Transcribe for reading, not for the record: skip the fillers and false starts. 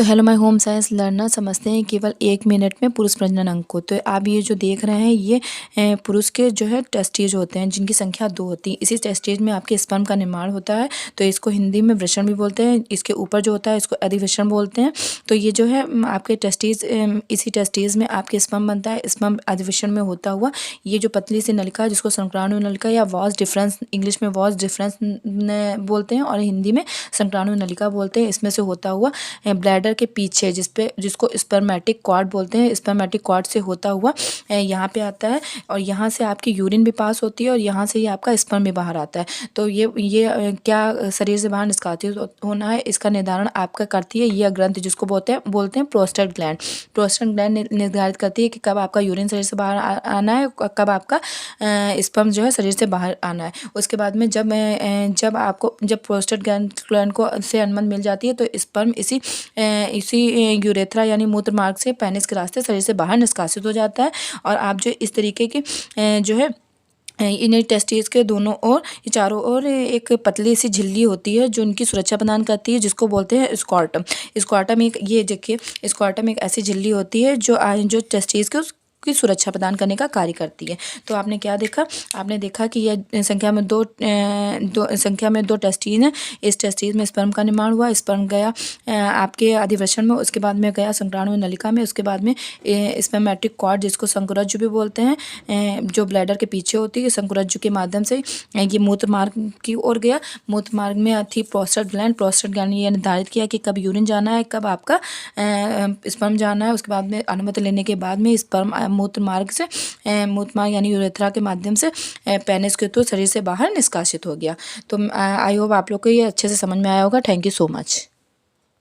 तो hello my home science learner, समझते हैं केवल 1 मिनट में पुरुष प्रजनन अंग को। तो आप ये जो देख रहे हैं ये पुरुष के जो है टेस्टिज होते हैं जिनकी संख्या 2 होती है। इसी टेस्टिज में आपके स्पर्म का निर्माण होता है। तो इसको हिंदी में वृषण भी बोलते हैं। इसके ऊपर जो होता है इसको अधिवृषण बोलते हैं। तो ये जो है आपके टेस्टिज, इसी टेस्टिज में आपके स्पर्म बनता है। स्पर्म अधिवृषण में होता हुआ ये जो पतली सी नलिका है जिसको संक्राणु नलिका या वॉस डिफरेंस, इंग्लिश में वॉस डिफरेंस बोलते हैं और हिंदी में संक्राणु नलिका बोलते हैं, इसमें से होता हुआ ब्लैडर के पीछे जिसको स्पर्मेटिक कॉर्ड बोलते हैं, स्पर्मेटिक कॉर्ड से होता हुआ यहाँ पे आता है और यहाँ से आपकी यूरिन भी पास होती है और यहाँ से ही आपका स्पर्म भी बाहर आता है। तो ये क्या शरीर से बाहर निष्कासित होना है इसका निर्धारण आपका करती है यह ग्रंथि जिसको बोलते हैं प्रोस्टेट ग्लैंड। प्रोस्टेट ग्लैंड निर्धारित करती है कि कब आपका यूरिन शरीर से बाहर आना है, कब आपका स्पर्म जो है शरीर से बाहर आना है। उसके बाद में जब प्रोस्टेट ग्लैंड को से अनुमति मिल जाती है तो स्पर्म इसी यूरेथ्रा यानी मूत्र मार्ग से पेनिस के रास्ते शरीर से बाहर निष्कासित हो जाता है। और आप जो इस तरीके की जो है इन टेस्टिस के दोनों ओर, चारों ओर एक पतली सी झिल्ली होती है जो उनकी सुरक्षा प्रदान करती है जिसको बोलते हैं स्कॉर्टम। स्कॉर्टम एक, ये देखिए स्कॉर्टम एक ऐसी झिल्ली होती है जो टेस्टिस की सुरक्षा प्रदान करने का कार्य करती है। तो आपने क्या देखा, आपने देखा कि यह संख्या में दो टेस्टिस हैं। इस टेस्टिस में स्पर्म का निर्माण हुआ, स्पर्म गया आपके अधिवृषण में, उसके बाद में गया संक्राणु नलिका में, उसके बाद में स्पर्मेटिक कॉर्ड जिसको शंकुरज्जु भी बोलते हैं जो ब्लैडर के पीछे होती है, शंकुरज्जु के माध्यम से ये मूत्र मार्ग की ओर गया। मूत्र मार्ग में थी प्रोस्टेट ग्लैंड। प्रोस्टेट ग्लैंड ने यह निर्धारित किया कि कब यूरिन जाना है, कब आपका स्पर्म जाना है। उसके बाद में अनुमति लेने के बाद में स्पर्म मूत्र मार्ग यानी यूरेथ्रा के माध्यम से पेनिस के थ्रू शरीर से बाहर निष्कासित हो गया। तो आई होप आप लोग को ये अच्छे से समझ में आया होगा। Thank you so much.